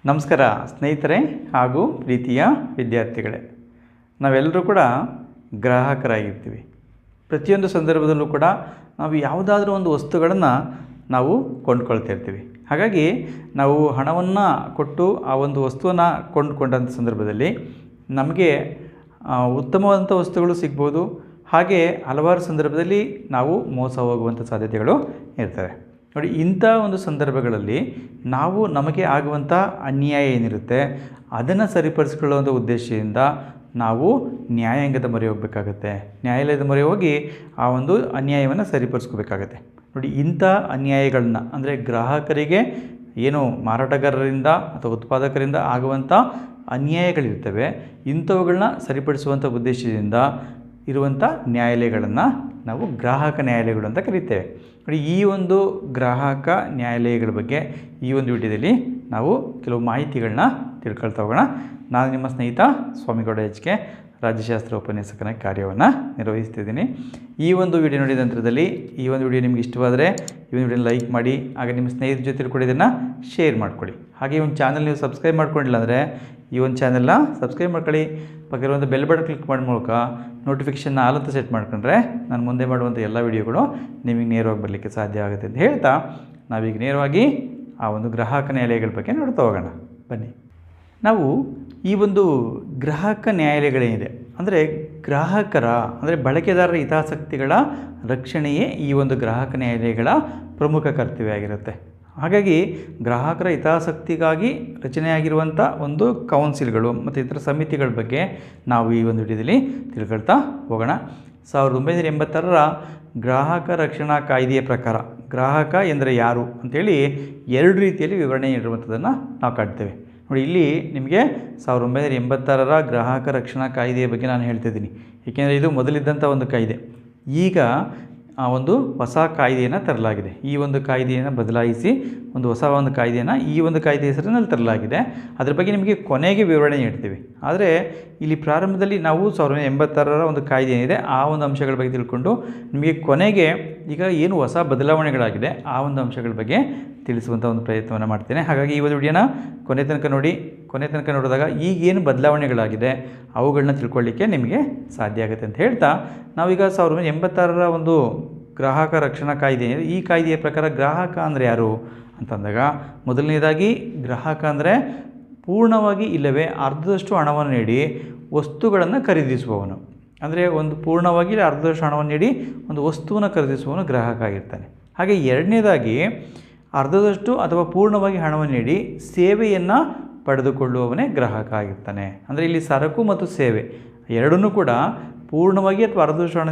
ನಮಸ್ಕಾರ ಸ್ನೇಹಿತರೆ ಹಾಗೂ ಪ್ರೀತಿಯ ವಿದ್ಯಾರ್ಥಿಗಳೇ, ನಾವೆಲ್ಲರೂ ಕೂಡ ಗ್ರಾಹಕರಾಗಿರ್ತೀವಿ. ಪ್ರತಿಯೊಂದು ಸಂದರ್ಭದಲ್ಲೂ ಕೂಡ ನಾವು ಯಾವುದಾದ್ರೂ ಒಂದು ವಸ್ತುಗಳನ್ನು ನಾವು ಕೊಂಡ್ಕೊಳ್ತಾ ಇರ್ತೀವಿ. ಹಾಗಾಗಿ ನಾವು ಹಣವನ್ನು ಕೊಟ್ಟು ಆ ಒಂದು ವಸ್ತುವನ್ನು ಕೊಂಡುಕೊಂಡಂಥ ಸಂದರ್ಭದಲ್ಲಿ ನಮಗೆ ಉತ್ತಮವಾದಂಥ ವಸ್ತುಗಳು ಸಿಗ್ಬೋದು. ಹಾಗೆ ಹಲವಾರು ಸಂದರ್ಭದಲ್ಲಿ ನಾವು ಮೋಸ ಹೋಗುವಂಥ ಸಾಧ್ಯತೆಗಳು ಇರ್ತವೆ. ನೋಡಿ, ಇಂಥ ಒಂದು ಸಂದರ್ಭಗಳಲ್ಲಿ ನಾವು ನಮಗೆ ಆಗುವಂಥ ಅನ್ಯಾಯ ಏನಿರುತ್ತೆ ಅದನ್ನು ಸರಿಪಡಿಸ್ಕೊಳ್ಳುವಂಥ ಉದ್ದೇಶದಿಂದ ನಾವು ನ್ಯಾಯಾಂಗದ ಮೊರೆ ಹೋಗಬೇಕಾಗತ್ತೆ. ನ್ಯಾಯಾಲಯದ ಮೊರೆ ಹೋಗಿ ಆ ಒಂದು ಅನ್ಯಾಯವನ್ನು ಸರಿಪಡಿಸ್ಕೋಬೇಕಾಗತ್ತೆ. ನೋಡಿ, ಇಂಥ ಅನ್ಯಾಯಗಳನ್ನ ಅಂದರೆ ಗ್ರಾಹಕರಿಗೆ ಏನು ಮಾರಾಟಗಾರರಿಂದ ಅಥವಾ ಉತ್ಪಾದಕರಿಂದ ಆಗುವಂಥ ಅನ್ಯಾಯಗಳಿರ್ತವೆ, ಇಂಥವುಗಳನ್ನ ಸರಿಪಡಿಸುವಂಥ ಉದ್ದೇಶದಿಂದ ಇರುವಂಥ ನ್ಯಾಯಾಲಯಗಳನ್ನು ನಾವು ಗ್ರಾಹಕ ನ್ಯಾಯಾಲಯಗಳು ಅಂತ ಕರೀತೇವೆ. ನೋಡಿ, ಈ ಒಂದು ಗ್ರಾಹಕ ನ್ಯಾಯಾಲಯಗಳ ಬಗ್ಗೆ ಈ ಒಂದು ವಿಡಿಯೋದಲ್ಲಿ ನಾವು ಕೆಲವು ಮಾಹಿತಿಗಳನ್ನ ತಿಳ್ಕೊಳ್ತಾ ಹೋಗೋಣ. ನಾನು ನಿಮ್ಮ ಸ್ನೇಹಿತ ಸ್ವಾಮಿಗೌಡ HK, ರಾಜ್ಯಶಾಸ್ತ್ರ ಉಪನ್ಯಾಸಕನ ಕಾರ್ಯವನ್ನು ನಿರ್ವಹಿಸ್ತಿದ್ದೀನಿ. ಈ ಒಂದು ವಿಡಿಯೋ ನೋಡಿದ ನಂತರದಲ್ಲಿ ಈ ಒಂದು ವಿಡಿಯೋ ನಿಮಗೆ ಇಷ್ಟವಾದರೆ ಈ ಒಂದು ವಿಡಿಯೋನ ಲೈಕ್ ಮಾಡಿ, ಹಾಗೆ ನಿಮ್ಮ ಸ್ನೇಹಿತರ ಜೊತೆ ಕೂಡ ಇದನ್ನು ಶೇರ್ ಮಾಡ್ಕೊಳ್ಳಿ. ಹಾಗೆ ಈ ಒಂದು ಚಾನಲ್ ನೀವು ಸಬ್ಸ್ಕ್ರೈಬ್ ಮಾಡ್ಕೊಂಡಿಲ್ಲ ಅಂದರೆ ಈ ಒಂದು ಚಾನಲ್ನ ಸಬ್ಸ್ಕ್ರೈಬ್ ಮಾಡ್ಕೊಳ್ಳಿ. ಪಕ್ಕದಲ್ಲಿರುವಂಥ ಬೆಲ್ ಬಟನ್ ಕ್ಲಿಕ್ ಮಾಡೋ ಮೂಲಕ ನೋಟಿಫಿಕೇಷನ್ನ ಆಲ್ ಅಂತ ಸೆಟ್ ಮಾಡ್ಕೊಂಡ್ರೆ ನಾನು ಮುಂದೆ ಮಾಡುವಂಥ ಎಲ್ಲ ವಿಡಿಯೋಗಳು ನಿಮಗೆ ನೇರವಾಗಿ ಬರಲಿಕ್ಕೆ ಸಾಧ್ಯ ಆಗುತ್ತೆ ಅಂತ ಹೇಳ್ತಾ ನಾವೀಗ ನೇರವಾಗಿ ಆ ಒಂದು ಗ್ರಾಹಕ ನ್ಯಾಯಾಲಯಗಳ ಬಗ್ಗೆ ನೋಡ್ತಾ ಹೋಗೋಣ. ಬನ್ನಿ. ನಾವು ಈ ಒಂದು ಗ್ರಾಹಕ ನ್ಯಾಯಾಲಯಗಳೇನಿದೆ ಅಂದರೆ ಗ್ರಾಹಕರ ಅಂದರೆ ಬಳಕೆದಾರರ ಹಿತಾಸಕ್ತಿಗಳ ರಕ್ಷಣೆಯೇ ಈ ಒಂದು ಗ್ರಾಹಕ ನ್ಯಾಯಾಲಯಗಳ ಪ್ರಮುಖ ಕರ್ತವ್ಯ ಆಗಿರುತ್ತೆ. ಹಾಗಾಗಿ ಗ್ರಾಹಕರ ಹಿತಾಸಕ್ತಿಗಾಗಿ ರಚನೆಯಾಗಿರುವಂಥ ಒಂದು ಕೌನ್ಸಿಲ್ಗಳು ಮತ್ತು ಇತರ ಸಮಿತಿಗಳ ಬಗ್ಗೆ ನಾವು ಈ ಒಂದು ವಿಡಿಯೋದಲ್ಲಿ ತಿಳ್ಕೊಳ್ತಾ ಹೋಗೋಣ. 1986ರ ಗ್ರಾಹಕ ರಕ್ಷಣಾ ಕಾಯ್ದೆಯ ಪ್ರಕಾರ ಗ್ರಾಹಕ ಎಂದರೆ ಯಾರು ಅಂಥೇಳಿ ಎರಡು ರೀತಿಯಲ್ಲಿ ವಿವರಣೆ ನೀಡಿರುವಂಥದ್ದನ್ನು ನಾವು ಕಾಣ್ತೇವೆ. ನೋಡಿ, ಇಲ್ಲಿ ನಿಮಗೆ 1986ರ ಗ್ರಾಹಕ ರಕ್ಷಣಾ ಕಾಯ್ದೆಯ ಬಗ್ಗೆ ನಾನು ಹೇಳ್ತಿದ್ದೀನಿ. ಏಕೆಂದರೆ ಇದು ಮೊದಲಿದ್ದಂಥ ಒಂದು ಕಾಯ್ದೆ. ಈಗ ಆ ಒಂದು ಹೊಸ ಕಾಯ್ದೆಯನ್ನು ತರಲಾಗಿದೆ. ಈ ಒಂದು ಕಾಯ್ದೆಯನ್ನು ಬದಲಾಯಿಸಿ ಹೊಸ ಕಾಯ್ದೆಯನ್ನು ಈ ಒಂದು ಕಾಯ್ದೆ ಹೆಸರಿನಲ್ಲಿ ತರಲಾಗಿದೆ. ಅದರ ಬಗ್ಗೆ ನಿಮಗೆ ಕೊನೆಗೆ ವಿವರಣೆ ನೀಡ್ತೀವಿ. ಆದರೆ ಇಲ್ಲಿ ಪ್ರಾರಂಭದಲ್ಲಿ ನಾವು 1986ರ ಒಂದು ಕಾಯ್ದೆ ಏನಿದೆ ಆ ಒಂದು ಅಂಶಗಳ ಬಗ್ಗೆ ತಿಳ್ಕೊಂಡು ನಿಮಗೆ ಕೊನೆಗೆ ಈಗ ಏನು ಹೊಸ ಬದಲಾವಣೆಗಳಾಗಿದೆ ಆ ಒಂದು ಅಂಶಗಳ ಬಗ್ಗೆ ತಿಳಿಸುವಂಥ ಒಂದು ಪ್ರಯತ್ನವನ್ನು ಮಾಡ್ತೇನೆ. ಹಾಗಾಗಿ ಈ ಒಂದು ವಿಡಿಯೋನ ಕೊನೆ ತನಕ ನೋಡಿ. ಕೊನೆ ತನಕ ನೋಡಿದಾಗ ಈಗೇನು ಬದಲಾವಣೆಗಳಾಗಿದೆ ಅವುಗಳನ್ನ ತಿಳ್ಕೊಳ್ಳಿಕ್ಕೆ ನಿಮಗೆ ಸಾಧ್ಯ ಆಗುತ್ತೆ ಅಂತ ಹೇಳ್ತಾ ನಾವೀಗ 1986ರ ಒಂದು ಗ್ರಾಹಕ ರಕ್ಷಣಾ ಕಾಯ್ದೆ ಏನಿದೆ ಈ ಕಾಯ್ದೆಯ ಪ್ರಕಾರ ಗ್ರಾಹಕ ಅಂದರೆ ಯಾರು ಅಂತಂದಾಗ ಮೊದಲನೇದಾಗಿ ಗ್ರಾಹಕ ಅಂದರೆ ಪೂರ್ಣವಾಗಿ ಇಲ್ಲವೇ ಅರ್ಧದಷ್ಟು ಹಣವನ್ನು ನೀಡಿ ವಸ್ತುಗಳನ್ನು ಖರೀದಿಸುವವನು. ಅಂದರೆ ಒಂದು ಪೂರ್ಣವಾಗಿ ಇಲ್ಲ ಅರ್ಧದಷ್ಟು ಹಣವನ್ನು ನೀಡಿ ಒಂದು ವಸ್ತುವನ್ನು ಖರೀದಿಸುವವನು ಗ್ರಾಹಕ ಆಗಿರ್ತಾನೆ. ಹಾಗೆ ಎರಡನೇದಾಗಿ ಅರ್ಧದಷ್ಟು ಅಥವಾ ಪೂರ್ಣವಾಗಿ ಹಣವನ್ನು ನೀಡಿ ಸೇವೆಯನ್ನು ಪಡೆದುಕೊಳ್ಳುವವನೇ ಗ್ರಾಹಕ ಆಗಿರ್ತಾನೆ. ಅಂದರೆ ಇಲ್ಲಿ ಸರಕು ಮತ್ತು ಸೇವೆ ಎರಡನ್ನೂ ಕೂಡ ಪೂರ್ಣವಾಗಿ ಅಥವಾ ಅರ್ಧದಷ್ಟು ಹಣ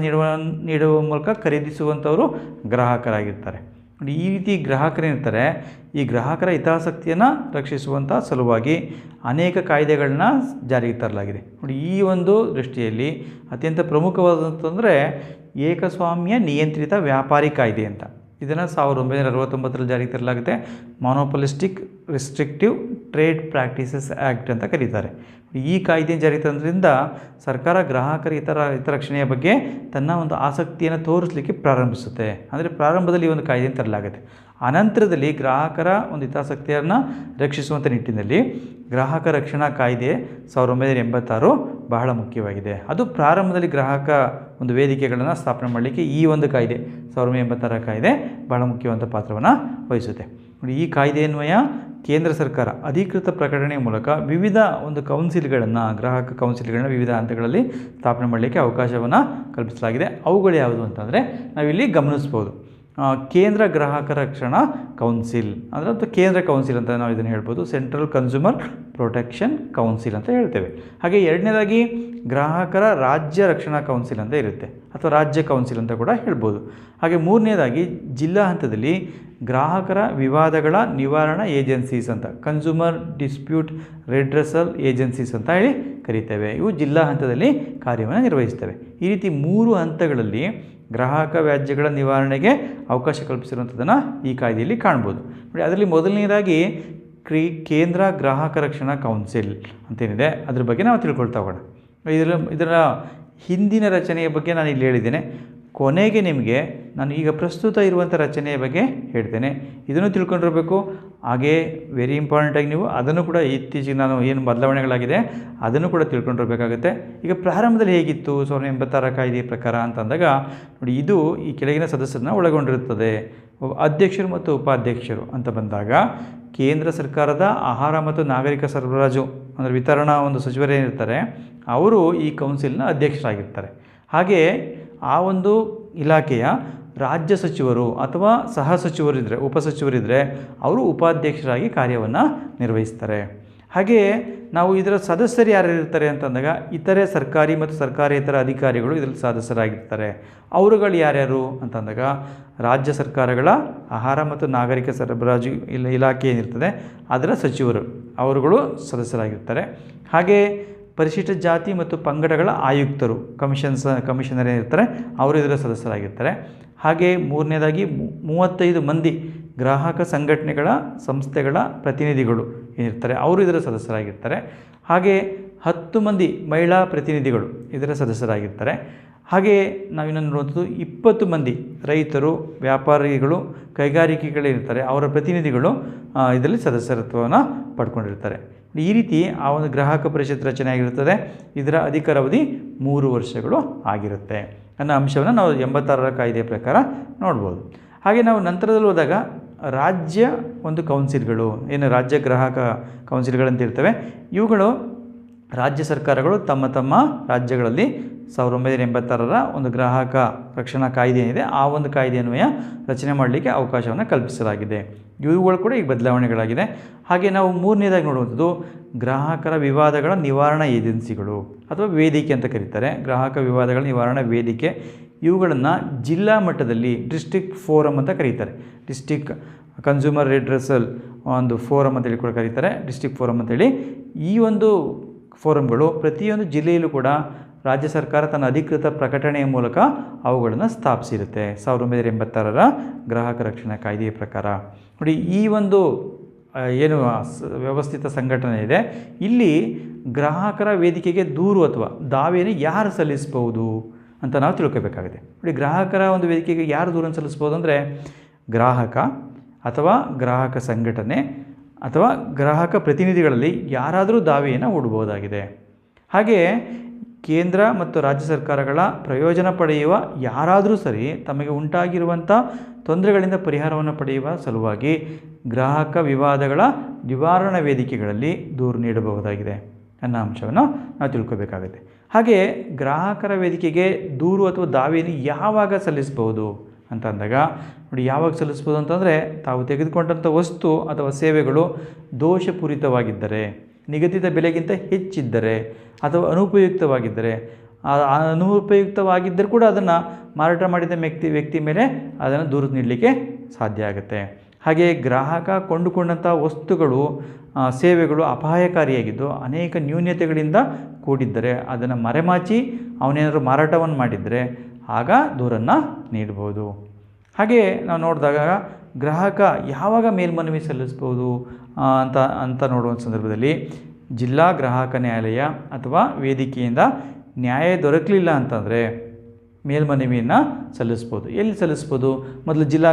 ನೀಡುವ ಮೂಲಕ ಖರೀದಿಸುವಂಥವರು ಗ್ರಾಹಕರಾಗಿರ್ತಾರೆ. ನೋಡಿ, ಈ ರೀತಿ ಗ್ರಾಹಕರೇನಿರ್ತಾರೆ ಈ ಗ್ರಾಹಕರ ಹಿತಾಸಕ್ತಿಯನ್ನು ರಕ್ಷಿಸುವಂಥ ಸಲುವಾಗಿ ಅನೇಕ ಕಾಯ್ದೆಗಳನ್ನ ಜಾರಿಗೆ ತರಲಾಗಿದೆ. ನೋಡಿ, ಈ ಒಂದು ದೃಷ್ಟಿಯಲ್ಲಿ ಅತ್ಯಂತ ಪ್ರಮುಖವಾದಂತಂದರೆ ಏಕಸ್ವಾಮ್ಯ ನಿಯಂತ್ರಿತ ವ್ಯಾಪಾರಿ ಕಾಯ್ದೆ ಅಂತ. ಇದನ್ನು 1969ರಲ್ಲಿ ಜಾರಿಗೆ ತರಲಾಗುತ್ತೆ. ಮೊನೋಪೊಲಿಸ್ಟಿಕ್ ರಿಸ್ಟ್ರಿಕ್ಟಿವ್ ಟ್ರೇಡ್ ಪ್ರಾಕ್ಟೀಸಸ್ ಆ್ಯಕ್ಟ್ ಅಂತ ಕರೀತಾರೆ. ಈ ಕಾಯ್ದೆ ಜಾರಿಗೆ ತಂದ್ರಿಂದ ಸರ್ಕಾರ ಗ್ರಾಹಕರ ಹಿತರಕ್ಷಣೆಯ ಬಗ್ಗೆ ತನ್ನ ಒಂದು ಆಸಕ್ತಿಯನ್ನು ತೋರಿಸಲಿಕ್ಕೆ ಪ್ರಾರಂಭಿಸುತ್ತೆ. ಅಂದರೆ ಪ್ರಾರಂಭದಲ್ಲಿ ಈ ಒಂದು ಕಾಯ್ದೆಯನ್ನು ತರಲಾಗುತ್ತೆ. ಅನಂತರದಲ್ಲಿ ಗ್ರಾಹಕರ ಒಂದು ಹಿತಾಸಕ್ತಿಯನ್ನು ರಕ್ಷಿಸುವಂಥ ನಿಟ್ಟಿನಲ್ಲಿ ಗ್ರಾಹಕ ರಕ್ಷಣಾ ಕಾಯ್ದೆ 1986 ಬಹಳ ಮುಖ್ಯವಾಗಿದೆ. ಅದು ಪ್ರಾರಂಭದಲ್ಲಿ ಗ್ರಾಹಕ ಒಂದು ವೇದಿಕೆಗಳನ್ನು ಸ್ಥಾಪನೆ ಮಾಡಲಿಕ್ಕೆ ಈ ಒಂದು ಕಾಯ್ದೆ 1986ರ ಕಾಯ್ದೆ ಬಹಳ ಮುಖ್ಯವಾದ ಪಾತ್ರವನ್ನು ವಹಿಸುತ್ತೆ. ನೋಡಿ, ಈ ಕಾಯ್ದೆಯನ್ವಯ ಕೇಂದ್ರ ಸರ್ಕಾರ ಅಧಿಕೃತ ಪ್ರಕಟಣೆಯ ಮೂಲಕ ವಿವಿಧ ಒಂದು ಕೌನ್ಸಿಲ್ಗಳನ್ನು ಗ್ರಾಹಕ ಕೌನ್ಸಿಲ್ಗಳನ್ನ ವಿವಿಧ ಹಂತಗಳಲ್ಲಿ ಸ್ಥಾಪನೆ ಮಾಡಲಿಕ್ಕೆ ಅವಕಾಶವನ್ನು ಕಲ್ಪಿಸಲಾಗಿದೆ. ಅವುಗಳು ಯಾವುದು ಅಂತಂದರೆ ನಾವಿಲ್ಲಿ ಗಮನಿಸ್ಬೋದು. ಕೇಂದ್ರ ಗ್ರಾಹಕ ರಕ್ಷಣಾ ಕೌನ್ಸಿಲ್ ಅಂದರೆ ಅಥವಾ ಕೇಂದ್ರ ಕೌನ್ಸಿಲ್ ಅಂತ ನಾವು ಇದನ್ನು ಹೇಳ್ಬೋದು. ಸೆಂಟ್ರಲ್ ಕನ್ಸ್ಯೂಮರ್ ಪ್ರೊಟೆಕ್ಷನ್ ಕೌನ್ಸಿಲ್ ಅಂತ ಹೇಳ್ತೇವೆ. ಹಾಗೆ ಎರಡನೇದಾಗಿ ಗ್ರಾಹಕರ ರಾಜ್ಯ ರಕ್ಷಣಾ ಕೌನ್ಸಿಲ್ ಅಂತ ಇರುತ್ತೆ ಅಥವಾ ರಾಜ್ಯ ಕೌನ್ಸಿಲ್ ಅಂತ ಕೂಡ ಹೇಳ್ಬೋದು. ಹಾಗೆ ಮೂರನೇದಾಗಿ ಜಿಲ್ಲಾ ಹಂತದಲ್ಲಿ ಗ್ರಾಹಕರ ವಿವಾದಗಳ ನಿವಾರಣಾ ಏಜೆನ್ಸೀಸ್ ಅಂತ ಕನ್ಸ್ಯೂಮರ್ ಡಿಸ್ಪ್ಯೂಟ್ ರೆಡ್ರೆಸಲ್ ಏಜೆನ್ಸೀಸ್ ಅಂತ ಹೇಳಿ ಕರೀತೇವೆ. ಇವು ಜಿಲ್ಲಾ ಹಂತದಲ್ಲಿ ಕಾರ್ಯವನ್ನು ನಿರ್ವಹಿಸ್ತವೆ. ಈ ರೀತಿ 3 ಹಂತಗಳಲ್ಲಿ ಗ್ರಾಹಕ ವ್ಯಾಜ್ಯಗಳ ನಿವಾರಣೆಗೆ ಅವಕಾಶ ಕಲ್ಪಿಸಿರುವಂಥದ್ದನ್ನು ಈ ಕಾಯ್ದೆಯಲ್ಲಿ ಕಾಣ್ಬೋದು. ನೋಡಿ, ಅದರಲ್ಲಿ ಮೊದಲನೇದಾಗಿ ಕೇಂದ್ರ ಗ್ರಾಹಕ ರಕ್ಷಣಾ ಕೌನ್ಸಿಲ್ ಅಂತೇನಿದೆ ಅದ್ರ ಬಗ್ಗೆ ನಾವು ತಿಳ್ಕೊಳ್ತಾ ಹೋಗೋಣ. ಇದರ ಹಿಂದಿನ ರಚನೆಯ ಬಗ್ಗೆ ನಾನು ಇಲ್ಲಿ ಹೇಳಿದ್ದೇನೆ. ಕೊನೆಗೆ ನಿಮಗೆ ನಾನು ಈಗ ಪ್ರಸ್ತುತ ಇರುವಂಥ ರಚನೆಯ ಬಗ್ಗೆ ಹೇಳ್ತೇನೆ. ಇದನ್ನು ತಿಳ್ಕೊಂಡಿರಬೇಕು. ಹಾಗೇ ವೆರಿ ಇಂಪಾರ್ಟೆಂಟಾಗಿ ನೀವು ಅದನ್ನು ಕೂಡ ಇತ್ತೀಚೆಗೆ ನಾನು ಏನು ಬದಲಾವಣೆಗಳಾಗಿದೆ ಅದನ್ನು ಕೂಡ ತಿಳ್ಕೊಂಡಿರಬೇಕಾಗುತ್ತೆ. ಈಗ ಪ್ರಾರಂಭದಲ್ಲಿ ಹೇಗಿತ್ತು 1986 ಕಾಯ್ದೆಯ ಪ್ರಕಾರ ಅಂತಂದಾಗ ನೋಡಿ, ಇದು ಈ ಕೆಳಗಿನ ಸದಸ್ಯರನ್ನ ಒಳಗೊಂಡಿರುತ್ತದೆ. ಅಧ್ಯಕ್ಷರು ಮತ್ತು ಉಪಾಧ್ಯಕ್ಷರು ಅಂತ ಬಂದಾಗ ಕೇಂದ್ರ ಸರ್ಕಾರದ ಆಹಾರ ಮತ್ತು ನಾಗರಿಕ ಸರಬರಾಜು ಅಂದರೆ ವಿತರಣಾ ಒಂದು ಸಚಿವರೇನಿರ್ತಾರೆ ಅವರು ಈ ಕೌನ್ಸಿಲ್ನ ಅಧ್ಯಕ್ಷರಾಗಿರ್ತಾರೆ. ಹಾಗೆ ಆ ಒಂದು ಇಲಾಖೆಯ ರಾಜ್ಯ ಸಚಿವರು ಅಥವಾ ಸಹ ಸಚಿವರಿದ್ದರೆ ಉಪಸಚಿವರಿದ್ದರೆ ಅವರು ಉಪಾಧ್ಯಕ್ಷರಾಗಿ ಕಾರ್ಯವನ್ನು ನಿರ್ವಹಿಸ್ತಾರೆ. ಹಾಗೆಯೇ ನಾವು ಇದರ ಸದಸ್ಯರು ಯಾರ್ಯಾರಿರ್ತಾರೆ ಅಂತಂದಾಗ ಇತರೆ ಸರ್ಕಾರಿ ಮತ್ತು ಸರ್ಕಾರೇತರ ಅಧಿಕಾರಿಗಳು ಇದರಲ್ಲಿ ಸದಸ್ಯರಾಗಿರ್ತಾರೆ. ಅವರುಗಳು ಯಾರ್ಯಾರು ಅಂತಂದಾಗ ರಾಜ್ಯ ಸರ್ಕಾರಗಳ ಆಹಾರ ಮತ್ತು ನಾಗರಿಕ ಸರಬರಾಜು ಇಲಾಖೆ ಏನಿರ್ತದೆ ಅದರ ಸಚಿವರು ಅವರುಗಳು ಸದಸ್ಯರಾಗಿರ್ತಾರೆ. ಹಾಗೆ ಪರಿಶಿಷ್ಟ ಜಾತಿ ಮತ್ತು ಪಂಗಡಗಳ ಆಯುಕ್ತರು ಕಮಿಷನರ್ ಏನಿರ್ತಾರೆ ಅವರು ಇದರ ಸದಸ್ಯರಾಗಿರ್ತಾರೆ. ಹಾಗೆ ಮೂರನೇದಾಗಿ 35 ಮಂದಿ ಗ್ರಾಹಕ ಸಂಘಟನೆಗಳ ಸಂಸ್ಥೆಗಳ ಪ್ರತಿನಿಧಿಗಳು ಏನಿರ್ತಾರೆ ಅವರು ಇದರ ಸದಸ್ಯರಾಗಿರ್ತಾರೆ. ಹಾಗೆ 10 ಮಂದಿ ಮಹಿಳಾ ಪ್ರತಿನಿಧಿಗಳು ಇದರ ಸದಸ್ಯರಾಗಿರ್ತಾರೆ. ಹಾಗೆಯೇ ನಾವಿನ್ನೊಂದು ನೋಡುವಂಥದ್ದು 20 ಮಂದಿ ರೈತರು, ವ್ಯಾಪಾರಿಗಳು, ಕೈಗಾರಿಕೆಗಳಿರ್ತಾರೆ ಅವರ ಪ್ರತಿನಿಧಿಗಳು ಇದರಲ್ಲಿ ಸದಸ್ಯತ್ವವನ್ನು ಪಡ್ಕೊಂಡಿರ್ತಾರೆ. ಈ ರೀತಿ ಆ ಒಂದು ಗ್ರಾಹಕ ಪರಿಷತ್ ರಚನೆ ಆಗಿರುತ್ತದೆ. ಇದರ ಅಧಿಕಾರಾವಧಿ 3 ವರ್ಷಗಳು ಆಗಿರುತ್ತೆ ಅನ್ನೋ ಅಂಶವನ್ನು ನಾವು 86ರ ಕಾಯ್ದೆಯ ಪ್ರಕಾರ ನೋಡ್ಬೋದು. ಹಾಗೆ ನಾವು ನಂತರದಲ್ಲಿ ಹೋದಾಗ ರಾಜ್ಯ ಒಂದು ಕೌನ್ಸಿಲ್ಗಳು ಏನು ರಾಜ್ಯ ಗ್ರಾಹಕ ಕೌನ್ಸಿಲ್ಗಳಂತ ಇರ್ತವೆ. ಇವುಗಳು ರಾಜ್ಯ ಸರ್ಕಾರಗಳು ತಮ್ಮ ತಮ್ಮ ರಾಜ್ಯಗಳಲ್ಲಿ 1986ರ ಒಂದು ಗ್ರಾಹಕ ರಕ್ಷಣಾ ಕಾಯ್ದೆ ಏನಿದೆ ಆ ಒಂದು ಕಾಯ್ದೆ ಅನ್ವಯ ರಚನೆ ಮಾಡಲಿಕ್ಕೆ ಅವಕಾಶವನ್ನು ಕಲ್ಪಿಸಲಾಗಿದೆ. ಇವುಗಳು ಕೂಡ ಈಗ ಬದಲಾವಣೆಗಳಾಗಿದೆ. ಹಾಗೆ ನಾವು ಮೂರನೇದಾಗಿ ನೋಡುವಂಥದ್ದು ಗ್ರಾಹಕರ ವಿವಾದಗಳ ನಿವಾರಣಾ ಏಜೆನ್ಸಿಗಳು ಅಥವಾ ವೇದಿಕೆ ಅಂತ ಕರೀತಾರೆ. ಗ್ರಾಹಕ ವಿವಾದಗಳ ನಿವಾರಣಾ ವೇದಿಕೆ ಇವುಗಳನ್ನು ಜಿಲ್ಲಾ ಮಟ್ಟದಲ್ಲಿ ಡಿಸ್ಟ್ರಿಕ್ಟ್ ಫೋರಮ್ ಅಂತ ಕರೀತಾರೆ. ಡಿಸ್ಟ್ರಿಕ್ಟ್ ಕನ್ಸ್ಯೂಮರ್ ರೆಡ್ರೆಸಲ್ ಒಂದು ಫೋರಮ್ ಅಂತೇಳಿ ಕೂಡ ಕರೀತಾರೆ, ಡಿಸ್ಟ್ರಿಕ್ಟ್ ಫೋರಮ್ ಅಂತೇಳಿ. ಈ ಒಂದು ಫೋರಮ್ಗಳು ಪ್ರತಿಯೊಂದು ಜಿಲ್ಲೆಯಲ್ಲೂ ಕೂಡ ರಾಜ್ಯ ಸರ್ಕಾರ ತನ್ನ ಅಧಿಕೃತ ಪ್ರಕಟಣೆಯ ಮೂಲಕ ಅವುಗಳನ್ನು ಸ್ಥಾಪಿಸಿರುತ್ತೆ 1986ರ ಗ್ರಾಹಕ ರಕ್ಷಣಾ ಕಾಯ್ದೆಯ ಪ್ರಕಾರ. ನೋಡಿ, ಈ ಒಂದು ಏನು ವ್ಯವಸ್ಥಿತ ಸಂಘಟನೆ ಇದೆ ಇಲ್ಲಿ ಗ್ರಾಹಕರ ವೇದಿಕೆಗೆ ದೂರು ಅಥವಾ ದಾವೆಯನ್ನು ಯಾರು ಸಲ್ಲಿಸಬಹುದು ಅಂತ ನಾವು ತಿಳ್ಕೋಬೇಕಾಗಿದೆ. ನೋಡಿ, ಗ್ರಾಹಕರ ಒಂದು ವೇದಿಕೆಗೆ ಯಾರು ದೂರನ್ನು ಸಲ್ಲಿಸ್ಬೋದು ಅಂದರೆ ಗ್ರಾಹಕ ಅಥವಾ ಗ್ರಾಹಕ ಸಂಘಟನೆ ಅಥವಾ ಗ್ರಾಹಕ ಪ್ರತಿನಿಧಿಗಳಲ್ಲಿ ಯಾರಾದರೂ ದಾವೆಯನ್ನು ಹೂಡಬಹುದಾಗಿದೆ. ಹಾಗೆಯೇ ಕೇಂದ್ರ ಮತ್ತು ರಾಜ್ಯ ಸರ್ಕಾರಗಳ ಪ್ರಯೋಜನ ಪಡೆಯುವ ಯಾರಾದರೂ ಸರಿ ತಮಗೆ ಉಂಟಾಗಿರುವಂಥ ತೊಂದರೆಗಳಿಂದ ಪರಿಹಾರವನ್ನು ಪಡೆಯುವ ಸಲುವಾಗಿ ಗ್ರಾಹಕ ವಿವಾದಗಳ ನಿವಾರಣಾ ವೇದಿಕೆಗಳಲ್ಲಿ ದೂರು ನೀಡಬಹುದಾಗಿದೆ ಅನ್ನೋ ಅಂಶವನ್ನು ನಾವು ತಿಳ್ಕೋಬೇಕಾಗುತ್ತೆ. ಹಾಗೆಯೇ ಗ್ರಾಹಕರ ವೇದಿಕೆಗೆ ದೂರು ಅಥವಾ ದಾವೆಯನ್ನು ಯಾವಾಗ ಸಲ್ಲಿಸಬಹುದು ಅಂತ ಅಂದಾಗ ನೋಡಿ, ಯಾವಾಗ ಸಲ್ಲಿಸ್ಬೋದು ಅಂತಂದರೆ ತಾವು ತೆಗೆದುಕೊಂಡಂಥ ವಸ್ತು ಅಥವಾ ಸೇವೆಗಳು ದೋಷಪೂರಿತವಾಗಿದ್ದರೆ, ನಿಗದಿತ ಬೆಲೆಗಿಂತ ಹೆಚ್ಚಿದ್ದರೆ ಅಥವಾ ಅನುಪಯುಕ್ತವಾಗಿದ್ದರೆ, ಅನುಪಯುಕ್ತವಾಗಿದ್ದರೂ ಕೂಡ ಅದನ್ನು ಮಾರಾಟ ಮಾಡಿದ ವ್ಯಕ್ತಿ ಮೇಲೆ ಅದನ್ನು ದೂರು ನೀಡಲಿಕ್ಕೆ ಸಾಧ್ಯ ಆಗುತ್ತೆ. ಹಾಗೆಯೇ ಗ್ರಾಹಕ ಕೊಂಡುಕೊಂಡಂಥ ವಸ್ತುಗಳು ಸೇವೆಗಳು ಅಪಾಯಕಾರಿಯಾಗಿದ್ದು ಅನೇಕ ನ್ಯೂನತೆಗಳಿಂದ ಕೂಡಿದ್ದರೆ ಅದನ್ನು ಮರೆಮಾಚಿ ಅವನೇನಾದರೂ ಮಾರಾಟವನ್ನು ಮಾಡಿದರೆ ಆಗ ದೂರನ್ನು ನೀಡ್ಬೋದು. ಹಾಗೆಯೇ ನಾವು ನೋಡಿದಾಗ ಗ್ರಾಹಕ ಯಾವಾಗ ಮೇಲ್ಮನವಿ ಸಲ್ಲಿಸ್ಬೋದು ಅಂತ ನೋಡುವ ಸಂದರ್ಭದಲ್ಲಿ ಜಿಲ್ಲಾ ಗ್ರಾಹಕ ನ್ಯಾಯಾಲಯ ಅಥವಾ ವೇದಿಕೆಯಿಂದ ನ್ಯಾಯ ದೊರಕಲಿಲ್ಲ ಅಂತಂದರೆ ಮೇಲ್ಮನವಿಯನ್ನು ಸಲ್ಲಿಸ್ಬೋದು. ಎಲ್ಲಿ ಸಲ್ಲಿಸ್ಬೋದು? ಮೊದಲು ಜಿಲ್ಲಾ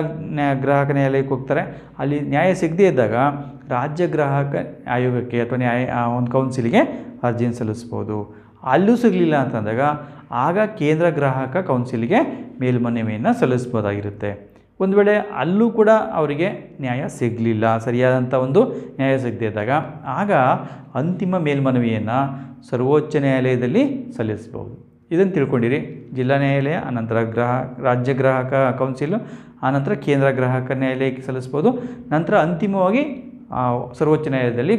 ಗ್ರಾಹಕ ನ್ಯಾಯಾಲಯಕ್ಕೆ ಹೋಗ್ತಾರೆ. ಅಲ್ಲಿ ನ್ಯಾಯ ಸಿಗದೇ ಇದ್ದಾಗ ರಾಜ್ಯ ಗ್ರಾಹಕ ಆಯೋಗಕ್ಕೆ ಅಥವಾ ಒಂದು ಕೌನ್ಸಿಲ್ಗೆ ಅರ್ಜಿಯನ್ನು ಸಲ್ಲಿಸ್ಬೋದು. ಅಲ್ಲೂ ಸಿಗಲಿಲ್ಲ ಅಂತಂದಾಗ ಆಗ ಕೇಂದ್ರ ಗ್ರಾಹಕ ಕೌನ್ಸಿಲ್ಗೆ ಮೇಲ್ಮನವಿಯನ್ನು ಸಲ್ಲಿಸ್ಬೋದಾಗಿರುತ್ತೆ. ಒಂದು ವೇಳೆ ಅಲ್ಲೂ ಕೂಡ ಅವರಿಗೆ ನ್ಯಾಯ ಸಿಗಲಿಲ್ಲ, ಸರಿಯಾದಂಥ ಒಂದು ನ್ಯಾಯ ಸಿಗದೇ ಇದ್ದಾಗ ಆಗ ಅಂತಿಮ ಮೇಲ್ಮನವಿಯನ್ನು ಸರ್ವೋಚ್ಚ ನ್ಯಾಯಾಲಯದಲ್ಲಿ ಸಲ್ಲಿಸ್ಬೋದು. ಇದನ್ನು ತಿಳ್ಕೊಂಡಿರಿ. ಜಿಲ್ಲಾ ನ್ಯಾಯಾಲಯ, ಆನಂತರ ರಾಜ್ಯ ಗ್ರಾಹಕ ಕೌನ್ಸಿಲು, ಆನಂತರ ಕೇಂದ್ರ ಗ್ರಾಹಕ ನ್ಯಾಯಾಲಯಕ್ಕೆ ಸಲ್ಲಿಸ್ಬೋದು. ನಂತರ ಅಂತಿಮವಾಗಿ ಸರ್ವೋಚ್ಚ ನ್ಯಾಯಾಲಯದಲ್ಲಿ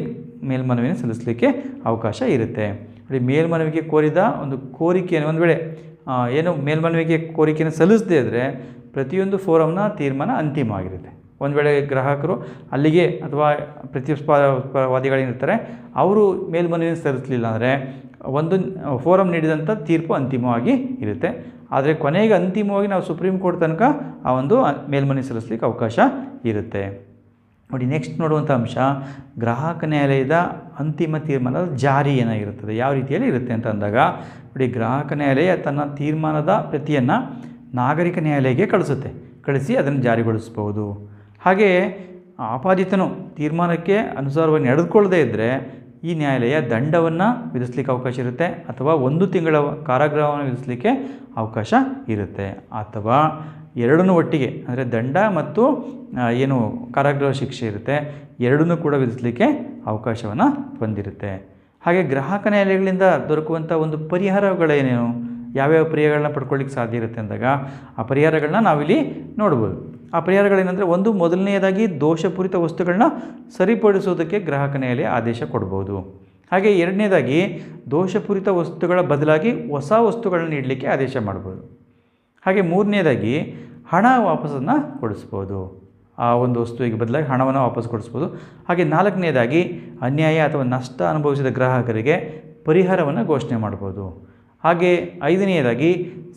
ಮೇಲ್ಮನವಿಯನ್ನು ಸಲ್ಲಿಸಲಿಕ್ಕೆ ಅವಕಾಶ ಇರುತ್ತೆ. ನೋಡಿ, ಮೇಲ್ಮನವಿಗೆ ಕೋರಿದ ಒಂದು ಕೋರಿಕೆಯನ್ನು ಒಂದು ವೇಳೆ ಏನು ಮೇಲ್ಮನವಿಗೆ ಕೋರಿಕೆಯನ್ನು ಸಲ್ಲಿಸದೇ ಇದ್ದರೆ ಪ್ರತಿಯೊಂದು ಫೋರಮ್ನ ತೀರ್ಮಾನ ಅಂತಿಮವಾಗಿರುತ್ತೆ. ಒಂದು ವೇಳೆ ಗ್ರಾಹಕರು ಅಲ್ಲಿಗೆ ಅಥವಾ ಪ್ರತಿಸ್ಪರ್ಧಿಗಳೇನಿರ್ತಾರೆ ಅವರು ಮೇಲ್ಮನವಿಯನ್ನು ಸಲ್ಲಿಸಲಿಲ್ಲ ಅಂದರೆ ಒಂದು ಫೋರಮ್ ನೀಡಿದಂಥ ತೀರ್ಪು ಅಂತಿಮವಾಗಿ ಇರುತ್ತೆ. ಆದರೆ ಕೊನೆಗೆ ಅಂತಿಮವಾಗಿ ನಾವು ಸುಪ್ರೀಂ ಕೋರ್ಟ್ ತನಕ ಆ ಒಂದು ಮೇಲ್ಮನವಿ ಸಲ್ಲಿಸಲಿಕ್ಕೆ ಅವಕಾಶ ಇರುತ್ತೆ. ನೋಡಿ, ನೆಕ್ಸ್ಟ್ ನೋಡುವಂಥ ಅಂಶ ಗ್ರಾಹಕ ನ್ಯಾಯಾಲಯದ ಅಂತಿಮ ತೀರ್ಮಾನದ ಜಾರಿ ಏನಾಗಿರುತ್ತದೆ, ಯಾವ ರೀತಿಯಲ್ಲಿ ಇರುತ್ತೆ ಅಂತ ಅಂದಾಗ ನೋಡಿ, ಗ್ರಾಹಕ ನ್ಯಾಯಾಲಯ ತನ್ನ ತೀರ್ಮಾನದ ಪ್ರತಿಯನ್ನು ನಾಗರಿಕ ನ್ಯಾಯಾಲಯಕ್ಕೆ ಕಳಿಸಿ ಅದನ್ನು ಜಾರಿಗೊಳಿಸ್ಬೋದು. ಹಾಗೆ ಆಪಾದಿತನು ತೀರ್ಮಾನಕ್ಕೆ ಅನುಸಾರವಾಗಿ ನಡೆದುಕೊಳ್ಳದೇ ಇದ್ದರೆ ಈ ನ್ಯಾಯಾಲಯ ದಂಡವನ್ನು ವಿಧಿಸಲಿಕ್ಕೆ ಅವಕಾಶ ಇರುತ್ತೆ, ಅಥವಾ 1 ತಿಂಗಳ ಕಾರಾಗೃಹವನ್ನು ವಿಧಿಸಲಿಕ್ಕೆ ಅವಕಾಶ ಇರುತ್ತೆ, ಅಥವಾ ಎರಡನ್ನೂ ಒಟ್ಟಿಗೆ ಅಂದರೆ ದಂಡ ಮತ್ತು ಏನು ಕಾರಾಗೃಹ ಶಿಕ್ಷೆ ಇರುತ್ತೆ ಎರಡನ್ನೂ ಕೂಡ ವಿಧಿಸಲಿಕ್ಕೆ ಅವಕಾಶವನ್ನು ಹೊಂದಿರುತ್ತೆ. ಹಾಗೆ ಗ್ರಾಹಕ ನ್ಯಾಯಾಲಯಗಳಿಂದ ದೊರಕುವಂಥ ಒಂದು ಪರಿಹಾರಗಳೇನೇನು, ಯಾವ್ಯಾವ ಪರಿಹಾರಗಳನ್ನ ಪಡ್ಕೊಳ್ಳಿಕ್ಕೆ ಸಾಧ್ಯ ಇರುತ್ತೆ ಅಂದಾಗ ಆ ಪರಿಹಾರಗಳನ್ನ ನಾವಿಲ್ಲಿ ನೋಡ್ಬೋದು. ಆ ಪರಿಹಾರಗಳೇನೆಂದರೆ, ಮೊದಲನೆಯದಾಗಿ ದೋಷಪೂರಿತ ವಸ್ತುಗಳನ್ನ ಸರಿಪಡಿಸೋದಕ್ಕೆ ಗ್ರಾಹಕ ನ್ಯಾಯಾಲಯ ಆದೇಶ ಕೊಡ್ಬೋದು. ಹಾಗೆ ಎರಡನೇದಾಗಿ ದೋಷಪೂರಿತ ವಸ್ತುಗಳ ಬದಲಾಗಿ ಹೊಸ ವಸ್ತುಗಳನ್ನ ನೀಡಲಿಕ್ಕೆ ಆದೇಶ ಮಾಡ್ಬೋದು. ಹಾಗೆ ಮೂರನೇದಾಗಿ ಹಣ ವಾಪಸನ್ನು ಕೊಡಿಸ್ಬೋದು, ಆ ಒಂದು ವಸ್ತುವಿಗೆ ಬದಲಾಗಿ ಹಣವನ್ನು ವಾಪಸ್ ಕೊಡಿಸ್ಬೋದು. ಹಾಗೆ ನಾಲ್ಕನೇದಾಗಿ ಅನ್ಯಾಯ ಅಥವಾ ನಷ್ಟ ಅನುಭವಿಸಿದ ಗ್ರಾಹಕರಿಗೆ ಪರಿಹಾರವನ್ನು ಘೋಷಣೆ ಮಾಡ್ಬೋದು. ಹಾಗೆ ಐದನೆಯದಾಗಿ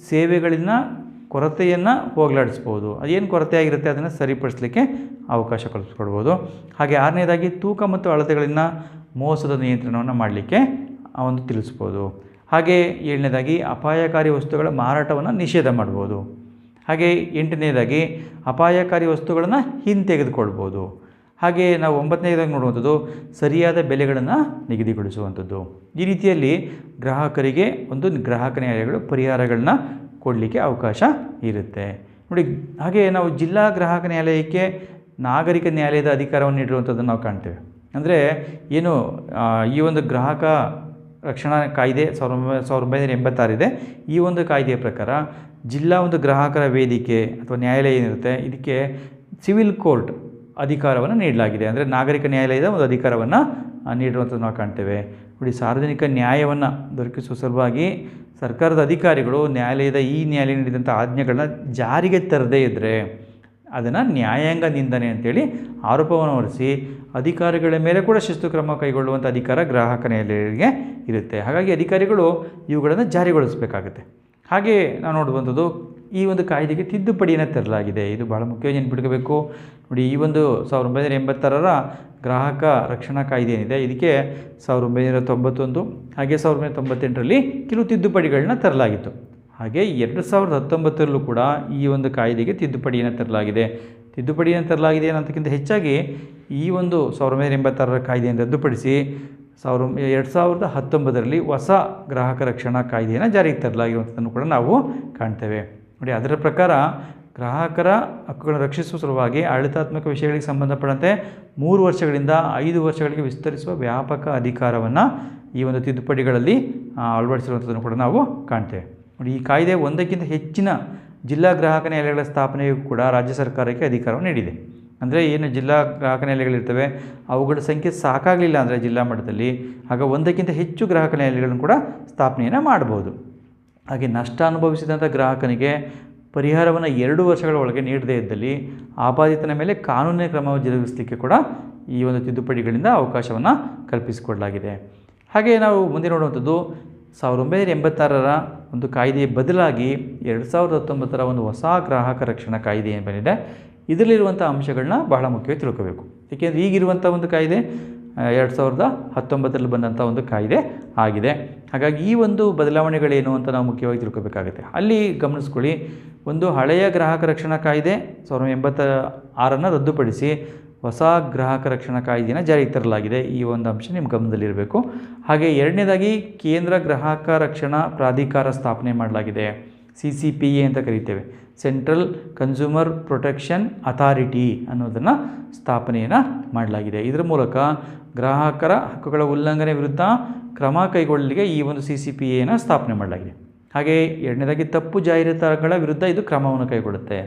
ಸೇವೆಗಳಿನ ಕೊರತೆಯನ್ನು ಹೋಗಲಾಡಿಸ್ಬೋದು, ಅದೇನು ಕೊರತೆ ಆಗಿರುತ್ತೆ ಅದನ್ನು ಸರಿಪಡಿಸಲಿಕ್ಕೆ ಅವಕಾಶ ಕಲ್ಪಿಸ್ಕೊಡ್ಬೋದು. ಹಾಗೆ ಆರನೇದಾಗಿ ತೂಕ ಮತ್ತು ಅಳತೆಗಳಿಂದ ಮೋಸದ ನಿಯಂತ್ರಣವನ್ನು ಮಾಡಲಿಕ್ಕೆ ಒಂದು ತಿಳಿಸ್ಬೋದು. ಹಾಗೆ ಏಳನೇದಾಗಿ ಅಪಾಯಕಾರಿ ವಸ್ತುಗಳ ಮಾರಾಟವನ್ನು ನಿಷೇಧ ಮಾಡ್ಬೋದು. ಹಾಗೆ ಎಂಟನೇದಾಗಿ ಅಪಾಯಕಾರಿ ವಸ್ತುಗಳನ್ನು ಹಿಂತೆಗೆದುಕೊಳ್ಬೋದು. ಹಾಗೆ ನಾವು 9ನೇದಾಗಿ ನೋಡುವಂಥದ್ದು ಸರಿಯಾದ ಬೆಲೆಗಳನ್ನು ನಿಗದಿಗೊಳಿಸುವಂಥದ್ದು. ಈ ರೀತಿಯಲ್ಲಿ ಗ್ರಾಹಕರಿಗೆ ಒಂದು ಗ್ರಾಹಕ ನ್ಯಾಯಾಲಯಗಳು ಪರಿಹಾರಗಳನ್ನ ಕೊಡಲಿಕ್ಕೆ ಅವಕಾಶ ಇರುತ್ತೆ ನೋಡಿ. ಹಾಗೆ ನಾವು ಜಿಲ್ಲಾ ಗ್ರಾಹಕ ನ್ಯಾಯಾಲಯಕ್ಕೆ ನಾಗರಿಕ ನ್ಯಾಯಾಲಯದ ಅಧಿಕಾರವನ್ನು ನೀಡಿರುವಂಥದ್ದನ್ನು ನಾವು ಕಾಣ್ತೇವೆ. ಅಂದರೆ ಏನು ಈ ಒಂದು ಗ್ರಾಹಕ ರಕ್ಷಣಾ ಕಾಯ್ದೆ 1986 ಇದೆ. ಈ ಒಂದು ಕಾಯ್ದೆಯ ಪ್ರಕಾರ ಜಿಲ್ಲಾ ಒಂದು ಗ್ರಾಹಕರ ವೇದಿಕೆ ಅಥವಾ ನ್ಯಾಯಾಲಯ ಏನಿರುತ್ತೆ ಇದಕ್ಕೆ ಸಿವಿಲ್ ಕೋರ್ಟ್ ಅಧಿಕಾರವನ್ನು ನೀಡಲಾಗಿದೆ. ಅಂದರೆ ನಾಗರಿಕ ನ್ಯಾಯಾಲಯದ ಒಂದು ಅಧಿಕಾರವನ್ನು ನೀಡಿರುವಂಥದ್ದು ನಾವು ಕಾಣ್ತೇವೆ ನೋಡಿ. ಸಾರ್ವಜನಿಕ ನ್ಯಾಯವನ್ನು ದೊರಕಿಸುವ ಸಲುವಾಗಿ ಸರ್ಕಾರದ ಅಧಿಕಾರಿಗಳು ಈ ನ್ಯಾಯಾಲಯ ನೀಡಿದಂಥ ಆಜ್ಞೆಗಳನ್ನ ಜಾರಿಗೆ ತರದೇ ಇದ್ದರೆ ಅದನ್ನು ನ್ಯಾಯಾಂಗ ನಿಂದನೆ ಅಂತೇಳಿ ಆರೋಪವನ್ನು ಹೊರಿಸಿ ಅಧಿಕಾರಿಗಳ ಮೇಲೆ ಕೂಡ ಶಿಸ್ತು ಕ್ರಮ ಕೈಗೊಳ್ಳುವಂಥ ಅಧಿಕಾರ ಗ್ರಾಹಕ ನ್ಯಾಯಾಲಯಗಳಿಗೆ ಇರುತ್ತೆ. ಹಾಗಾಗಿ ಅಧಿಕಾರಿಗಳು ಇವುಗಳನ್ನು ಜಾರಿಗೊಳಿಸಬೇಕಾಗುತ್ತೆ. ಹಾಗೆ ನಾವು ನೋಡುವಂಥದ್ದು ಈ ಒಂದು ಕಾಯ್ದೆಗೆ ತಿದ್ದುಪಡಿಯನ್ನು ತರಲಾಗಿದೆ. ಇದು ಭಾಳ ಮುಖ್ಯವಾಗಿ ನೆನಪಿಟ್ಕೋಬೇಕು ನೋಡಿ. ಈ ಒಂದು 1986 ಗ್ರಾಹಕ ರಕ್ಷಣಾ ಕಾಯ್ದೆ ಏನಿದೆ ಇದಕ್ಕೆ 1991 ಹಾಗೆ 1998 ಕೆಲವು ತಿದ್ದುಪಡಿಗಳನ್ನ ತರಲಾಗಿತ್ತು. ಹಾಗೆ 2019 ಕೂಡ ಈ ಒಂದು ಕಾಯ್ದೆಗೆ ತಿದ್ದುಪಡಿಯನ್ನು ತರಲಾಗಿದೆ. ಅನ್ನೋದಕ್ಕಿಂತ ಹೆಚ್ಚಾಗಿ ಈ ಒಂದು 1986 ಕಾಯ್ದೆಯನ್ನು ರದ್ದುಪಡಿಸಿ 2019 ಹೊಸ ಗ್ರಾಹಕ ರಕ್ಷಣಾ ಕಾಯ್ದೆಯನ್ನು ಜಾರಿಗೆ ತರಲಾಗಿರುವಂಥದ್ದನ್ನು ಕೂಡ ನಾವು ಕಾಣ್ತೇವೆ ನೋಡಿ. ಅದರ ಪ್ರಕಾರ ಗ್ರಾಹಕರ ಹಕ್ಕುಗಳನ್ನು ರಕ್ಷಿಸುವ ಸಲುವಾಗಿ ಆಡಳಿತಾತ್ಮಕ ವಿಷಯಗಳಿಗೆ ಸಂಬಂಧಪಟ್ಟಂತೆ 3 ವರ್ಷಗಳಿಂದ 5 ವರ್ಷಗಳಿಗೆ ವಿಸ್ತರಿಸುವ ವ್ಯಾಪಕ ಅಧಿಕಾರವನ್ನು ಈ ಒಂದು ತಿದ್ದುಪಡಿಗಳಲ್ಲಿ ಅಳವಡಿಸಿರುವಂಥದ್ದನ್ನು ಕೂಡ ನಾವು ಕಾಣ್ತೇವೆ ನೋಡಿ. ಈ ಕಾಯ್ದೆ ಒಂದಕ್ಕಿಂತ ಹೆಚ್ಚಿನ ಜಿಲ್ಲಾ ಗ್ರಾಹಕ ನ್ಯಾಯಾಲಯಗಳ ಸ್ಥಾಪನೆಯೂ ಕೂಡ ರಾಜ್ಯ ಸರ್ಕಾರಕ್ಕೆ ಅಧಿಕಾರವನ್ನು ನೀಡಿದೆ. ಅಂದರೆ ಏನು ಜಿಲ್ಲಾ ಗ್ರಾಹಕ ನ್ಯಾಯಾಲಯಗಳಿರ್ತವೆ ಅವುಗಳ ಸಂಖ್ಯೆ ಸಾಕಾಗಲಿಲ್ಲ ಅಂದರೆ ಜಿಲ್ಲಾ ಮಟ್ಟದಲ್ಲಿ, ಆಗ ಒಂದಕ್ಕಿಂತ ಹೆಚ್ಚು ಗ್ರಾಹಕ ನ್ಯಾಯಾಲಯಗಳನ್ನು ಕೂಡ ಸ್ಥಾಪನೆಯನ್ನು ಮಾಡ್ಬೋದು. ಹಾಗೆ ನಷ್ಟ ಅನುಭವಿಸಿದಂಥ ಗ್ರಾಹಕನಿಗೆ ಪರಿಹಾರವನ್ನು 2 ವರ್ಷಗಳ ಒಳಗೆ ನೀಡದೇ ಇದ್ದಲ್ಲಿ ಆಪಾದಿತನ ಮೇಲೆ ಕಾನೂನಿನ ಕ್ರಮ ಜರುಗಿಸಲಿಕ್ಕೆ ಕೂಡ ಈ ಒಂದು ತಿದ್ದುಪಡಿಗಳಿಂದ ಅವಕಾಶವನ್ನು ಕಲ್ಪಿಸಿಕೊಡಲಾಗಿದೆ. ಹಾಗೆ ನಾವು ಮುಂದೆ ನೋಡುವಂಥದ್ದು 1986 ಒಂದು ಕಾಯ್ದೆಯ ಬದಲಾಗಿ 2019 ಒಂದು ಹೊಸ ಗ್ರಾಹಕ ರಕ್ಷಣಾ ಕಾಯ್ದೆ ಏನು ಬಂದಿದೆ ಇದರಲ್ಲಿರುವಂಥ ಅಂಶಗಳನ್ನ ಬಹಳ ಮುಖ್ಯವಾಗಿ ತಿಳ್ಕೋಬೇಕು. ಏಕೆಂದರೆ ಈಗಿರುವಂಥ ಒಂದು ಕಾಯ್ದೆ 2019 ಬಂದಂಥ ಒಂದು ಕಾಯ್ದೆ ಆಗಿದೆ. ಹಾಗಾಗಿ ಈ ಒಂದು ಬದಲಾವಣೆಗಳೇನು ಅಂತ ನಾವು ಮುಖ್ಯವಾಗಿ ತಿಳ್ಕೋಬೇಕಾಗುತ್ತೆ. ಅಲ್ಲಿ ಗಮನಿಸ್ಕೊಳ್ಳಿ, ಒಂದು ಹಳೆಯ ಗ್ರಾಹಕ ರಕ್ಷಣಾ ಕಾಯ್ದೆ 1986 ರದ್ದುಪಡಿಸಿ ಹೊಸ ಗ್ರಾಹಕ ರಕ್ಷಣಾ ಕಾಯ್ದೆಯನ್ನು ಜಾರಿಗೆ ತರಲಾಗಿದೆ. ಈ ಒಂದು ಅಂಶ ನಿಮ್ಮ ಗಮನದಲ್ಲಿರಬೇಕು. ಹಾಗೆ ಎರಡನೇದಾಗಿ ಕೇಂದ್ರ ಗ್ರಾಹಕ ರಕ್ಷಣಾ ಪ್ರಾಧಿಕಾರ ಸ್ಥಾಪನೆ ಮಾಡಲಾಗಿದೆ. CCPA ಅಂತ ಕರೀತೇವೆ, ಸೆಂಟ್ರಲ್ ಕನ್ಸ್ಯೂಮರ್ ಪ್ರೊಟೆಕ್ಷನ್ ಅಥಾರಿಟಿ ಅನ್ನೋದನ್ನು ಸ್ಥಾಪನೆಯನ್ನು ಮಾಡಲಾಗಿದೆ. ಇದರ ಮೂಲಕ ಗ್ರಾಹಕರ ಹಕ್ಕುಗಳ ಉಲ್ಲಂಘನೆ ವಿರುದ್ಧ ಕ್ರಮ ಕೈಗೊಳ್ಳಲಿಕ್ಕೆ ಈ ಒಂದು CCPAಯನ್ನು ಸ್ಥಾಪನೆ ಮಾಡಲಾಗಿದೆ. ಹಾಗೆ ಎರಡನೇದಾಗಿ ತಪ್ಪು ಜಾಹೀರಾತುಗಳ ವಿರುದ್ಧ ಇದು ಕ್ರಮವನ್ನು ಕೈಗೊಳ್ಳುತ್ತೆ.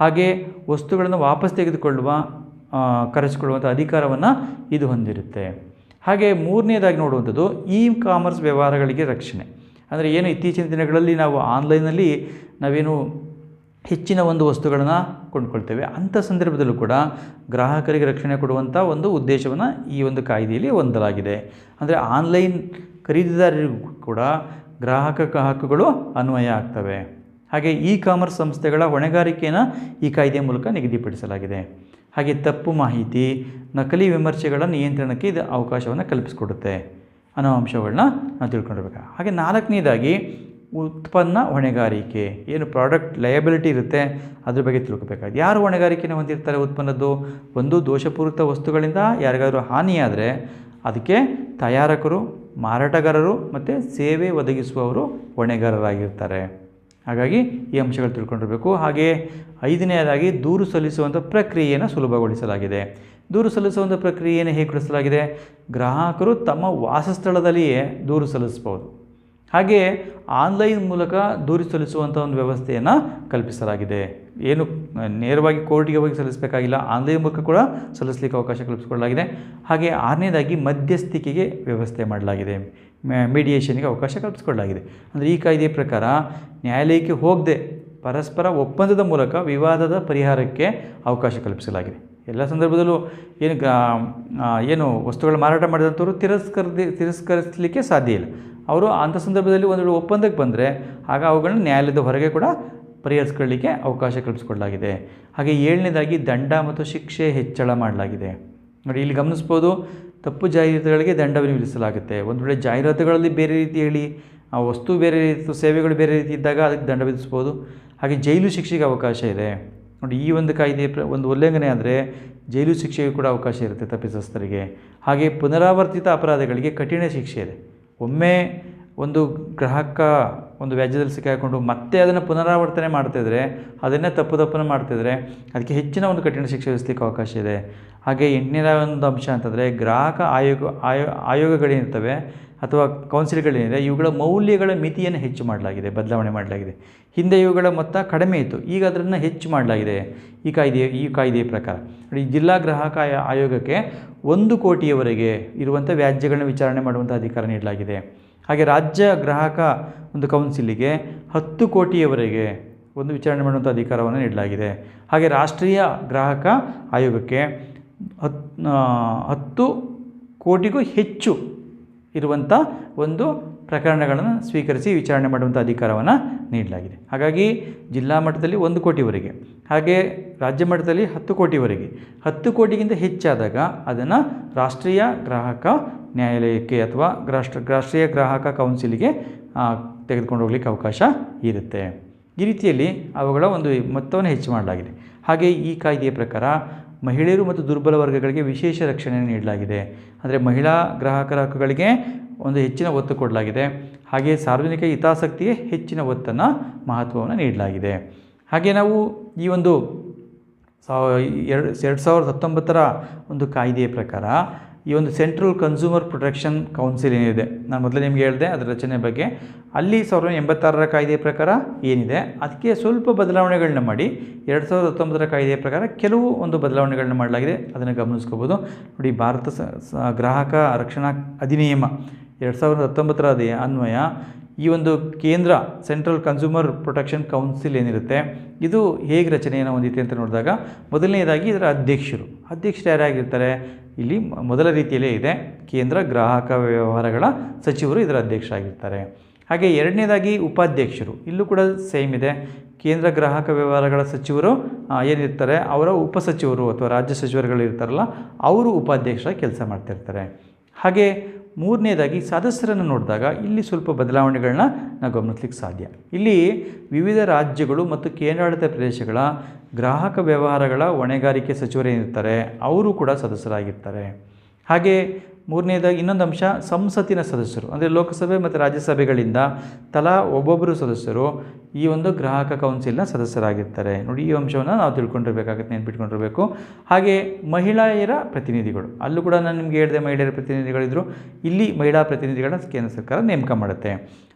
ಹಾಗೆ ವಸ್ತುಗಳನ್ನು ವಾಪಸ್ ಕರೆಸಿಕೊಳ್ಳುವಂಥ ಅಧಿಕಾರವನ್ನು ಇದು ಹೊಂದಿರುತ್ತೆ. ಹಾಗೆ ಮೂರನೇದಾಗಿ ನೋಡುವಂಥದ್ದು ಕಾಮರ್ಸ್ ವ್ಯವಹಾರಗಳಿಗೆ ರಕ್ಷಣೆ. ಅಂದರೆ ಏನು ಇತ್ತೀಚಿನ ದಿನಗಳಲ್ಲಿ ನಾವು ಆನ್ಲೈನಲ್ಲಿ ನಾವೇನು ಹೆಚ್ಚಿನ ಒಂದು ವಸ್ತುಗಳನ್ನು ಕೊಂಡ್ಕೊಳ್ತೇವೆ, ಅಂಥ ಸಂದರ್ಭದಲ್ಲೂ ಕೂಡ ಗ್ರಾಹಕರಿಗೆ ರಕ್ಷಣೆ ಕೊಡುವಂಥ ಒಂದು ಉದ್ದೇಶವನ್ನು ಈ ಒಂದು ಕಾಯ್ದೆಯಲ್ಲಿ ಹೊಂದಲಾಗಿದೆ. ಅಂದರೆ ಆನ್ಲೈನ್ ಖರೀದಿದಾರರಿಗೂ ಕೂಡ ಗ್ರಾಹಕ ಹಕ್ಕುಗಳು ಅನ್ವಯ ಆಗ್ತವೆ. ಹಾಗೆ ಕಾಮರ್ಸ್ ಸಂಸ್ಥೆಗಳ ಹೊಣೆಗಾರಿಕೆಯನ್ನು ಈ ಕಾಯ್ದೆಯ ಮೂಲಕ ನಿಗದಿಪಡಿಸಲಾಗಿದೆ. ಹಾಗೆ ತಪ್ಪು ಮಾಹಿತಿ, ನಕಲಿ ವಿಮರ್ಶೆಗಳ ನಿಯಂತ್ರಣಕ್ಕೆ ಇದು ಅವಕಾಶವನ್ನು ಕಲ್ಪಿಸಿಕೊಡುತ್ತೆ ಅನ್ನೋ ಅಂಶಗಳನ್ನ ನಾವು ತಿಳ್ಕೊಂಡಿರ್ಬೇಕು. ಹಾಗೆ ನಾಲ್ಕನೇದಾಗಿ ಉತ್ಪನ್ನ ಹೊಣೆಗಾರಿಕೆ, ಏನು ಪ್ರಾಡಕ್ಟ್ ಲಯಬಿಲಿಟಿ ಇರುತ್ತೆ ಅದ್ರ ಬಗ್ಗೆ ತಿಳ್ಕೊಬೇಕಾಗಿದೆ. ಯಾರು ಹೊಣೆಗಾರಿಕೆಯನ್ನು ಹೊಂದಿರ್ತಾರೆ ಉತ್ಪನ್ನದ್ದು? ಒಂದು ದೋಷಪೂರಿತ ವಸ್ತುಗಳಿಂದ ಯಾರಿಗಾದರೂ ಹಾನಿಯಾದರೆ ಅದಕ್ಕೆ ತಯಾರಕರು, ಮಾರಾಟಗಾರರು ಮತ್ತು ಸೇವೆ ಒದಗಿಸುವವರು ಹೊಣೆಗಾರರಾಗಿರ್ತಾರೆ. ಹಾಗಾಗಿ ಈ ಅಂಶಗಳು ತಿಳ್ಕೊಂಡಿರಬೇಕು. ಹಾಗೆ 5ನೇದಾಗಿ ದೂರು ಸಲ್ಲಿಸುವಂಥ ಪ್ರಕ್ರಿಯೆಯನ್ನು ಸುಲಭಗೊಳಿಸಲಾಗಿದೆ. ದೂರು ಸಲ್ಲಿಸುವಂಥ ಪ್ರಕ್ರಿಯೆಯನ್ನು ಹೇಗೆ ಗೊಳಿಸಲಾಗಿದೆ? ಗ್ರಾಹಕರು ತಮ್ಮ ವಾಸಸ್ಥಳದಲ್ಲಿಯೇ ದೂರು ಸಲ್ಲಿಸ್ಬೋದು. ಹಾಗೆ ಆನ್ಲೈನ್ ಮೂಲಕ ದೂರು ಸಲ್ಲಿಸುವಂಥ ಒಂದು ವ್ಯವಸ್ಥೆಯನ್ನು ಕಲ್ಪಿಸಲಾಗಿದೆ. ಏನು ನೇರವಾಗಿ ಕೋರ್ಟಿಗೆ ಹೋಗಿ ಸಲ್ಲಿಸಬೇಕಾಗಿಲ್ಲ, ಆನ್ಲೈನ್ ಮೂಲಕ ಕೂಡ ಸಲ್ಲಿಸಲಿಕ್ಕೆ ಅವಕಾಶ ಕಲ್ಪಿಸಿಕೊಳ್ಳಲಾಗಿದೆ. ಹಾಗೆ 6ನೇದಾಗಿ ಮಧ್ಯಸ್ಥಿಕೆಗೆ ವ್ಯವಸ್ಥೆ ಮಾಡಲಾಗಿದೆ, ಮೀಡಿಯೇಷನ್ಗೆ ಅವಕಾಶ ಕಲ್ಪಿಸಿಕೊಳ್ಳಲಾಗಿದೆ. ಅಂದರೆ ಈ ಕಾಯ್ದೆಯ ಪ್ರಕಾರ ನ್ಯಾಯಾಲಯಕ್ಕೆ ಹೋಗದೆ ಪರಸ್ಪರ ಒಪ್ಪಂದದ ಮೂಲಕ ವಿವಾದದ ಪರಿಹಾರಕ್ಕೆ ಅವಕಾಶ ಕಲ್ಪಿಸಲಾಗಿದೆ. ಎಲ್ಲ ಸಂದರ್ಭದಲ್ಲೂ ಏನು ವಸ್ತುಗಳ ಮಾರಾಟ ಮಾಡಿದಂಥವರು ತಿರಸ್ಕರಿಸಲಿಕ್ಕೆ ಸಾಧ್ಯ ಇಲ್ಲ. ಅವರು ಅಂಥ ಸಂದರ್ಭದಲ್ಲಿ ಒಂದು ವೇಳೆ ಒಪ್ಪಂದಕ್ಕೆ ಬಂದರೆ ಆಗ ಅವುಗಳನ್ನ ನ್ಯಾಯಾಲಯದ ಹೊರಗೆ ಕೂಡ ಪರಿಹರಿಸ್ಕೊಳ್ಳಲಿಕ್ಕೆ ಅವಕಾಶ ಕಲ್ಪಿಸಿಕೊಳ್ಳಲಾಗಿದೆ. ಹಾಗೆ 7ನೇದಾಗಿ ದಂಡ ಮತ್ತು ಶಿಕ್ಷೆ ಹೆಚ್ಚಳ ಮಾಡಲಾಗಿದೆ. ನೋಡಿ, ಇಲ್ಲಿ ಗಮನಿಸ್ಬೋದು, ತಪ್ಪು ಜಾಹೀರಾತುಗಳಿಗೆ ದಂಡವನ್ನು ವಿಧಿಸಲಾಗುತ್ತೆ. ಒಂದು ವೇಳೆ ಜಾಹೀರಾತುಗಳಲ್ಲಿ ಬೇರೆ ರೀತಿ ಹೇಳಿ ಆ ವಸ್ತು ಬೇರೆ ರೀತಿ, ಸೇವೆಗಳು ಬೇರೆ ರೀತಿ ಇದ್ದಾಗ ಅದಕ್ಕೆ ದಂಡ ವಿಧಿಸ್ಬೋದು. ಹಾಗೆ ಜೈಲು ಶಿಕ್ಷೆಗೆ ಅವಕಾಶ ಇದೆ. ನೋಡಿ, ಈ ಒಂದು ಕಾಯ್ದೆ ಒಂದು ಉಲ್ಲಂಘನೆ ಆದರೆ ಜೈಲು ಶಿಕ್ಷೆಗೂ ಕೂಡ ಅವಕಾಶ ಇರುತ್ತೆ ತಪ್ಪಿತಸ್ಥರಿಗೆ. ಹಾಗೆ ಪುನರಾವರ್ತಿತ ಅಪರಾಧಗಳಿಗೆ ಕಠಿಣ ಶಿಕ್ಷೆ ಇದೆ. ಒಮ್ಮೆ ಒಂದು ಗ್ರಾಹಕ ಒಂದು ವ್ಯಾಜ್ಯದಲ್ಲಿ ಸಿಕ್ಕಾಕೊಂಡು ಮತ್ತೆ ಅದನ್ನು ಪುನರಾವರ್ತನೆ ಮಾಡ್ತಿದ್ರೆ, ಅದನ್ನೇ ತಪ್ಪನ್ನು ಮಾಡ್ತಿದ್ರೆ ಅದಕ್ಕೆ ಹೆಚ್ಚಿನ ಒಂದು ಕಠಿಣ ಶಿಕ್ಷೆ ವಿಧಿಸಲಿಕ್ಕೆ ಅವಕಾಶ ಇದೆ. ಹಾಗೆ 8ನೇ ಒಂದು ಅಂಶ ಅಂತಂದರೆ ಗ್ರಾಹಕ ಆಯೋಗಗಳೇನಿರ್ತವೆ ಅಥವಾ ಕೌನ್ಸಿಲ್ಗಳೇನಿದೆ ಇವುಗಳ ಮೌಲ್ಯಗಳ ಮಿತಿಯನ್ನು ಹೆಚ್ಚು ಮಾಡಲಾಗಿದೆ, ಬದಲಾವಣೆ ಮಾಡಲಾಗಿದೆ. ಹಿಂದೆ ಇವುಗಳ ಮೊತ್ತ ಕಡಿಮೆ ಇತ್ತು, ಈಗ ಅದನ್ನು ಹೆಚ್ಚು ಮಾಡಲಾಗಿದೆ ಈ ಕಾಯ್ದೆಯ ಪ್ರಕಾರ. ನೋಡಿ, ಜಿಲ್ಲಾ ಗ್ರಾಹಕ ಆಯೋಗಕ್ಕೆ 1 ಕೋಟಿಯವರೆಗೆ ಇರುವಂಥ ವ್ಯಾಜ್ಯಗಳನ್ನ ವಿಚಾರಣೆ ಮಾಡುವಂಥ ಅಧಿಕಾರ ನೀಡಲಾಗಿದೆ. ಹಾಗೆ ರಾಜ್ಯ ಗ್ರಾಹಕ ಒಂದು ಕೌನ್ಸಿಲಿಗೆ 10 ಕೋಟಿಯವರೆಗೆ ಒಂದು ವಿಚಾರಣೆ ಮಾಡುವಂಥ ಅಧಿಕಾರವನ್ನು ನೀಡಲಾಗಿದೆ. ಹಾಗೆ ರಾಷ್ಟ್ರೀಯ ಗ್ರಾಹಕ ಆಯೋಗಕ್ಕೆ 10 ಕೋಟಿಗೂ ಹೆಚ್ಚು ಇರುವಂಥ ಒಂದು ಪ್ರಕರಣಗಳನ್ನು ಸ್ವೀಕರಿಸಿ ವಿಚಾರಣೆ ಮಾಡುವಂಥ ಅಧಿಕಾರವನ್ನು ನೀಡಲಾಗಿದೆ. ಹಾಗಾಗಿ ಜಿಲ್ಲಾ ಮಟ್ಟದಲ್ಲಿ 1 ಕೋಟಿವರೆಗೆ, ಹಾಗೆ ರಾಜ್ಯ ಮಟ್ಟದಲ್ಲಿ 10 ಕೋಟಿವರೆಗೆ. 10 ಕೋಟಿಗಿಂತ ಹೆಚ್ಚಾದಾಗ ಅದನ್ನು ರಾಷ್ಟ್ರೀಯ ಗ್ರಾಹಕ ನ್ಯಾಯಾಲಯಕ್ಕೆ ಅಥವಾ ರಾಷ್ಟ್ರೀಯ ಗ್ರಾಹಕ ಕೌನ್ಸಿಲಿಗೆ ತೆಗೆದುಕೊಂಡು ಹೋಗ್ಲಿಕ್ಕೆ ಅವಕಾಶ ಇರುತ್ತೆ. ಈ ರೀತಿಯಲ್ಲಿ ಅವುಗಳ ಒಂದು ಮೊತ್ತವನ್ನು ಹೆಚ್ಚು ಮಾಡಲಾಗಿದೆ. ಹಾಗೆ ಈ ಕಾಯ್ದೆಯ ಪ್ರಕಾರ ಮಹಿಳೆಯರು ಮತ್ತು ದುರ್ಬಲ ವರ್ಗಗಳಿಗೆ ವಿಶೇಷ ರಕ್ಷಣೆಯನ್ನು ನೀಡಲಾಗಿದೆ. ಅಂದರೆ ಮಹಿಳಾ ಗ್ರಾಹಕರ ಹಕ್ಕುಗಳಿಗೆ ಒಂದು ಹೆಚ್ಚಿನ ಒತ್ತು ಕೊಡಲಾಗಿದೆ. ಹಾಗೆ ಸಾರ್ವಜನಿಕ ಹಿತಾಸಕ್ತಿಗೆ ಹೆಚ್ಚಿನ ಒತ್ತನ್ನು, ಮಹತ್ವವನ್ನು ನೀಡಲಾಗಿದೆ. ಹಾಗೆ ನಾವು ಈ ಒಂದು 2019ರ ಒಂದು ಕಾಯ್ದೆಯ ಪ್ರಕಾರ ಈ ಒಂದು ಸೆಂಟ್ರಲ್ ಕನ್ಸ್ಯೂಮರ್ ಪ್ರೊಟೆಕ್ಷನ್ ಕೌನ್ಸಿಲ್ ಏನಿದೆ, ನಾನು ಮೊದಲೇ ನಿಮಗೆ ಹೇಳಿದೆ ಅದರ ರಚನೆ ಬಗ್ಗೆ, ಅಲ್ಲಿ 1986ರ ಕಾಯ್ದೆಯ ಪ್ರಕಾರ ಏನಿದೆ ಅದಕ್ಕೆ ಸ್ವಲ್ಪ ಬದಲಾವಣೆಗಳನ್ನ ಮಾಡಿ 2019ರ ಕಾಯ್ದೆಯ ಪ್ರಕಾರ ಕೆಲವು ಒಂದು ಬದಲಾವಣೆಗಳನ್ನ ಮಾಡಲಾಗಿದೆ. ಅದನ್ನು ಗಮನಿಸ್ಕೋಬೋದು. ನೋಡಿ, ಭಾರತ ಗ್ರಾಹಕ ರಕ್ಷಣಾ ಅಧಿನಿಯಮ 2019ರ ಅನ್ವಯ ಈ ಒಂದು ಕೇಂದ್ರ ಸೆಂಟ್ರಲ್ ಕನ್ಸ್ಯೂಮರ್ ಪ್ರೊಟೆಕ್ಷನ್ ಕೌನ್ಸಿಲ್ ಏನಿರುತ್ತೆ ಇದು ಹೇಗೆ ರಚನೆಯನ್ನು ಹೊಂದಿದೆ ಅಂತ ನೋಡಿದಾಗ, ಮೊದಲನೇದಾಗಿ ಇದರ ಅಧ್ಯಕ್ಷರು ಯಾರಾಗಿರ್ತಾರೆ? ಇಲ್ಲಿ ಮೊದಲ ರೀತಿಯಲ್ಲೇ ಇದೆ, ಕೇಂದ್ರ ಗ್ರಾಹಕ ವ್ಯವಹಾರಗಳ ಸಚಿವರು ಇದರ ಅಧ್ಯಕ್ಷರಾಗಿರ್ತಾರೆ. ಹಾಗೆ 2ನೇದಾಗಿ ಉಪಾಧ್ಯಕ್ಷರು, ಇಲ್ಲೂ ಕೂಡ ಸೇಮ್ ಇದೆ. ಕೇಂದ್ರ ಗ್ರಾಹಕ ವ್ಯವಹಾರಗಳ ಸಚಿವರು ಏನಿರ್ತಾರೆ ಅವರ ಉಪಸಚಿವರು ಅಥವಾ ರಾಜ್ಯ ಸಚಿವರುಗಳು ಇರ್ತಾರಲ್ಲ ಅವರು ಉಪಾಧ್ಯಕ್ಷರಾಗಿ ಕೆಲಸ ಮಾಡ್ತಿರ್ತಾರೆ. ಹಾಗೆ 3ನೇದಾಗಿ ಸದಸ್ಯರನ್ನು ನೋಡಿದಾಗ ಇಲ್ಲಿ ಸ್ವಲ್ಪ ಬದಲಾವಣೆಗಳನ್ನ ನಾವು ಗಮನಿಸಲಿಕ್ಕೆ ಸಾಧ್ಯ. ಇಲ್ಲಿ ವಿವಿಧ ರಾಜ್ಯಗಳು ಮತ್ತು ಕೇಂದ್ರಾಡಳಿತ ಪ್ರದೇಶಗಳ ಗ್ರಾಹಕ ವ್ಯವಹಾರಗಳ ಹೊಣೆಗಾರಿಕೆ ಸಚಿವರೇನಿರ್ತಾರೆ ಅವರು ಕೂಡ ಸದಸ್ಯರಾಗಿರ್ತಾರೆ. ಹಾಗೆ 3ನೇದಾಗಿ ಇನ್ನೊಂದು ಅಂಶ, ಸಂಸತ್ತಿನ ಸದಸ್ಯರು ಅಂದರೆ ಲೋಕಸಭೆ ಮತ್ತು ರಾಜ್ಯಸಭೆಗಳಿಂದ ತಲಾ ಒಬ್ಬೊಬ್ಬರು ಸದಸ್ಯರು ಈ ಒಂದು ಗ್ರಾಹಕ ಕೌನ್ಸಿಲ್ನ ಸದಸ್ಯರಾಗಿರ್ತಾರೆ. ನೋಡಿ, ಈ ಅಂಶವನ್ನು ನಾವು ತಿಳ್ಕೊಂಡಿರಬೇಕಾಗುತ್ತೆ, ನೆನ್ಪಿಟ್ಕೊಂಡಿರಬೇಕು. ಹಾಗೆ ಮಹಿಳೆಯರ ಪ್ರತಿನಿಧಿಗಳು, ಅಲ್ಲೂ ಕೂಡ ನಾನು ನಿಮಗೆ ಹೇಳಿದೆ ಮಹಿಳೆಯರ ಪ್ರತಿನಿಧಿಗಳಿದ್ದರು, ಇಲ್ಲಿ ಮಹಿಳಾ ಪ್ರತಿನಿಧಿಗಳನ್ನ ಕೇಂದ್ರ ಸರ್ಕಾರ ನೇಮಕ ಮಾಡುತ್ತೆ.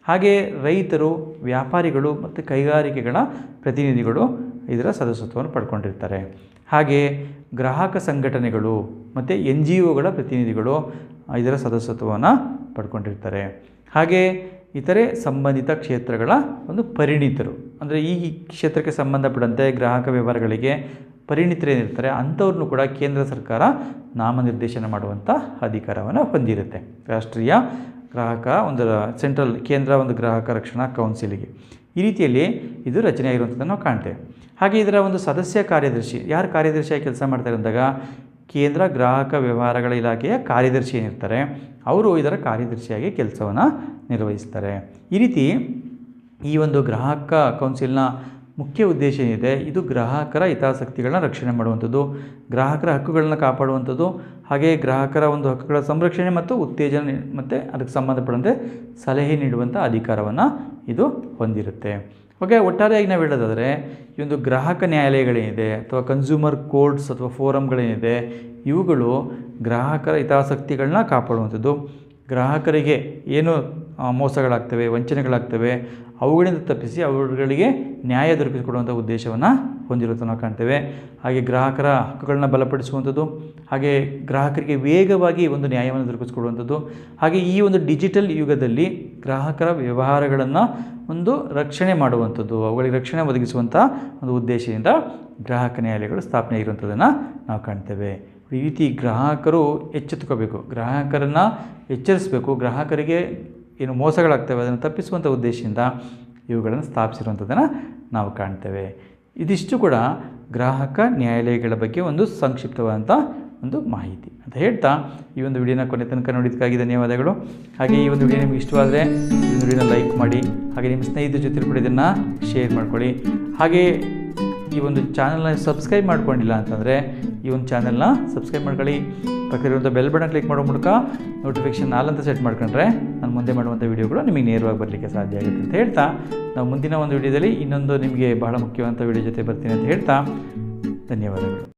ಹಾಗೆ ರೈತರು, ವ್ಯಾಪಾರಿಗಳು ಮತ್ತು ಕೈಗಾರಿಕೆಗಳ ಪ್ರತಿನಿಧಿಗಳು ಇದರ ಸದಸ್ಯತ್ವವನ್ನು ಪಡ್ಕೊಂಡಿರ್ತಾರೆ. ಹಾಗೆ ಗ್ರಾಹಕ ಸಂಘಟನೆಗಳು ಮತ್ತು NGOಗಳ ಪ್ರತಿನಿಧಿಗಳು ಇದರ ಸದಸ್ಯತ್ವವನ್ನು ಪಡ್ಕೊಂಡಿರ್ತಾರೆ. ಹಾಗೆ ಇತರೆ ಸಂಬಂಧಿತ ಕ್ಷೇತ್ರಗಳ ಒಂದು ಪರಿಣಿತರು, ಅಂದರೆ ಈ ಕ್ಷೇತ್ರಕ್ಕೆ ಸಂಬಂಧಪಟ್ಟಂತೆ ಗ್ರಾಹಕ ವ್ಯವಹಾರಗಳಿಗೆ ಪರಿಣಿತರೇನಿರ್ತಾರೆ ಅಂಥವ್ರನ್ನೂ ಕೂಡ ಕೇಂದ್ರ ಸರ್ಕಾರ ನಾಮನಿರ್ದೇಶನ ಮಾಡುವಂಥ ಅಧಿಕಾರವನ್ನು ಹೊಂದಿರುತ್ತೆ ರಾಷ್ಟ್ರೀಯ ಗ್ರಾಹಕ ಒಂದು ಸೆಂಟ್ರಲ್ ಕೇಂದ್ರ ಒಂದು ಗ್ರಾಹಕ ರಕ್ಷಣಾ ಕೌನ್ಸಿಲಿಗೆ. ಈ ರೀತಿಯಲ್ಲಿ ಇದು ರಚನೆಯಾಗಿರುವಂಥದ್ದನ್ನು ನಾವು ಕಾಣ್ತೇವೆ. ಹಾಗೆ ಇದರ ಒಂದು ಸದಸ್ಯ ಕಾರ್ಯದರ್ಶಿ, ಯಾರು ಕಾರ್ಯದರ್ಶಿಯಾಗಿ ಕೆಲಸ ಮಾಡ್ತಾರೆ ಅಂದಾಗ ಕೇಂದ್ರ ಗ್ರಾಹಕ ವ್ಯವಹಾರಗಳ ಇಲಾಖೆಯ ಕಾರ್ಯದರ್ಶಿ ಏನಿರ್ತಾರೆ ಅವರು ಇದರ ಕಾರ್ಯದರ್ಶಿಯಾಗಿ ಕೆಲಸವನ್ನು ನಿರ್ವಹಿಸ್ತಾರೆ. ಈ ರೀತಿ ಈ ಒಂದು ಗ್ರಾಹಕ ಕೌನ್ಸಿಲ್ನ ಮುಖ್ಯ ಉದ್ದೇಶ ಏನಿದೆ, ಇದು ಗ್ರಾಹಕರ ಹಿತಾಸಕ್ತಿಗಳನ್ನ ರಕ್ಷಣೆ ಮಾಡುವಂಥದ್ದು, ಗ್ರಾಹಕರ ಹಕ್ಕುಗಳನ್ನ ಕಾಪಾಡುವಂಥದ್ದು, ಹಾಗೆ ಗ್ರಾಹಕರ ಒಂದು ಹಕ್ಕುಗಳ ಸಂರಕ್ಷಣೆ ಮತ್ತು ಉತ್ತೇಜನ ಮತ್ತು ಅದಕ್ಕೆ ಸಂಬಂಧಪಟ್ಟಂತೆ ಸಲಹೆ ನೀಡುವಂಥ ಅಧಿಕಾರವನ್ನು ಇದು ಹೊಂದಿರುತ್ತೆ. ಓಕೆ, ಒಟ್ಟಾರೆಯಾಗಿ ನಾವು ಹೇಳೋದಾದರೆ ಈ ಒಂದು ಗ್ರಾಹಕ ನ್ಯಾಯಾಲಯಗಳೇನಿದೆ ಅಥವಾ ಕನ್ಸ್ಯೂಮರ್ ಕೋರ್ಟ್ಸ್ ಅಥವಾ ಫೋರಮ್ಗಳೇನಿದೆ, ಇವುಗಳು ಗ್ರಾಹಕರ ಹಿತಾಸಕ್ತಿಗಳನ್ನ ಕಾಪಾಡುವಂಥದ್ದು, ಗ್ರಾಹಕರಿಗೆ ಏನು ಮೋಸಗಳಾಗ್ತವೆ, ವಂಚನೆಗಳಾಗ್ತವೆ, ಅವುಗಳಿಂದ ತಪ್ಪಿಸಿ ಅವುಗಳಿಗೆ ನ್ಯಾಯ ದೊರಕಿಸಿಕೊಡುವಂಥ ಉದ್ದೇಶವನ್ನು ಹೊಂದಿರುವಂಥ ನಾವು ಕಾಣ್ತೇವೆ. ಹಾಗೆ ಗ್ರಾಹಕರ ಹಕ್ಕುಗಳನ್ನ ಬಲಪಡಿಸುವಂಥದ್ದು, ಹಾಗೆ ಗ್ರಾಹಕರಿಗೆ ವೇಗವಾಗಿ ಒಂದು ನ್ಯಾಯವನ್ನು ದೊರಕಿಸಿಕೊಡುವಂಥದ್ದು, ಹಾಗೆ ಈ ಒಂದು ಡಿಜಿಟಲ್ ಯುಗದಲ್ಲಿ ಗ್ರಾಹಕರ ವ್ಯವಹಾರಗಳನ್ನು ಒಂದು ರಕ್ಷಣೆ ಮಾಡುವಂಥದ್ದು, ಅವುಗಳಿಗೆ ರಕ್ಷಣೆ ಒದಗಿಸುವಂಥ ಒಂದು ಉದ್ದೇಶದಿಂದ ಗ್ರಾಹಕ ನ್ಯಾಯಾಲಯಗಳು ಸ್ಥಾಪನೆ ಇರುವಂಥದ್ದನ್ನು ನಾವು ಕಾಣ್ತೇವೆ. ಈ ರೀತಿ ಗ್ರಾಹಕರು ಎಚ್ಚೆತ್ತುಕೋಬೇಕು, ಗ್ರಾಹಕರನ್ನು ಎಚ್ಚರಿಸಬೇಕು, ಗ್ರಾಹಕರಿಗೆ ಏನು ಮೋಸಗಳಾಗ್ತವೆ ಅದನ್ನು ತಪ್ಪಿಸುವಂಥ ಉದ್ದೇಶದಿಂದ ಇವುಗಳನ್ನು ಸ್ಥಾಪಿಸಿರುವಂಥದ್ದನ್ನು ನಾವು ಕಾಣ್ತೇವೆ. ಇದಿಷ್ಟು ಕೂಡ ಗ್ರಾಹಕ ನ್ಯಾಯಾಲಯಗಳ ಬಗ್ಗೆ ಒಂದು ಸಂಕ್ಷಿಪ್ತವಾದಂಥ ಒಂದು ಮಾಹಿತಿ ಅಂತ ಹೇಳ್ತಾ ಈ ಒಂದು ವಿಡಿಯೋನ ಕೊನೆ ತನಕ ನೋಡಿದ್ದಕ್ಕಾಗಿ ಧನ್ಯವಾದಗಳು. ಹಾಗೆ ಈ ಒಂದು ವಿಡಿಯೋ ನಿಮಗೆ ಇಷ್ಟವಾದರೆ ಈ ಒಂದು ವಿಡಿಯೋನ ಲೈಕ್ ಮಾಡಿ, ಹಾಗೆ ನಿಮ್ಮ ಸ್ನೇಹಿತರ ಜೊತೆ ಕೂಡ ಇದನ್ನು ಶೇರ್ ಮಾಡ್ಕೊಳ್ಳಿ. ಹಾಗೆ ಈ ಒಂದು ಚಾನಲ್ನ ಸಬ್ಸ್ಕ್ರೈಬ್ ಮಾಡ್ಕೊಂಡಿಲ್ಲ ಅಂತಂದರೆ ಈ ಒಂದು ಚಾನಲ್ನ ಸಬ್ಸ್ಕ್ರೈಬ್ ಮಾಡ್ಕೊಳ್ಳಿ. ಪಕ್ಕದಲ್ಲಿರುವಂಥ ಬೆಲ್ ಬಟನ್ ಕ್ಲಿಕ್ ಮಾಡೋ ಮೂಲಕ ನೋಟಿಫಿಕೇಷನ್ ಆಲ್ ಅಂತ ಸೆಟ್ ಮಾಡ್ಕೊಂಡ್ರೆ ನಾನು ಮುಂದೆ ಮಾಡುವಂಥ ವೀಡಿಯೋಗಳು ನಿಮಗೆ ನೇರವಾಗಿ ಬರಲಿಕ್ಕೆ ಸಾಧ್ಯ ಆಗುತ್ತೆ ಅಂತ ಹೇಳ್ತಾ, ನಾವು ಮುಂದಿನ ಒಂದು ವಿಡಿಯೋದಲ್ಲಿ ಇನ್ನೊಂದು ನಿಮಗೆ ಬಹಳ ಮುಖ್ಯವಾದಂಥ ವಿಡಿಯೋ ಜೊತೆ ಬರ್ತೀನಿ ಅಂತ ಹೇಳ್ತಾ ಧನ್ಯವಾದಗಳು.